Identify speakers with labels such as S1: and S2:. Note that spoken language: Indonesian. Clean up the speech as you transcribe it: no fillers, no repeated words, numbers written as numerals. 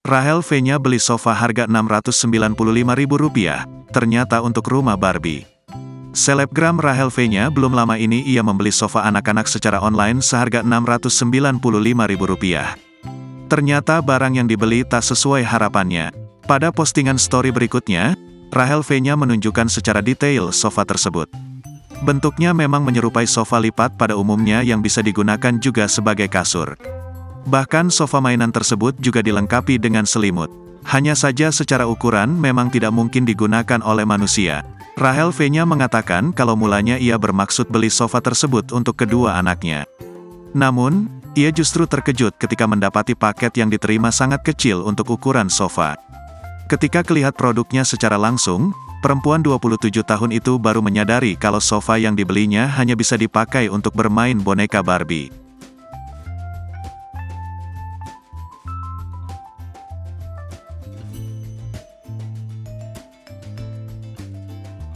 S1: Rahel V-nya beli sofa harga Rp695.000, ternyata untuk rumah Barbie. Selebgram Rahel V-nya belum lama ini ia membeli sofa anak-anak secara online seharga Rp695.000. Ternyata barang yang dibeli tak sesuai harapannya. Pada postingan story berikutnya, Rahel V-nya menunjukkan secara detail sofa tersebut. Bentuknya memang menyerupai sofa lipat pada umumnya yang bisa digunakan juga sebagai kasur. Bahkan sofa mainan tersebut juga dilengkapi dengan selimut. Hanya saja secara ukuran memang tidak mungkin digunakan oleh manusia. Rahel V-nya mengatakan kalau mulanya ia bermaksud beli sofa tersebut untuk kedua anaknya. Namun, ia justru terkejut ketika mendapati paket yang diterima sangat kecil untuk ukuran sofa. Ketika melihat produknya secara langsung, perempuan 27 tahun itu baru menyadari kalau sofa yang dibelinya hanya bisa dipakai untuk bermain boneka Barbie.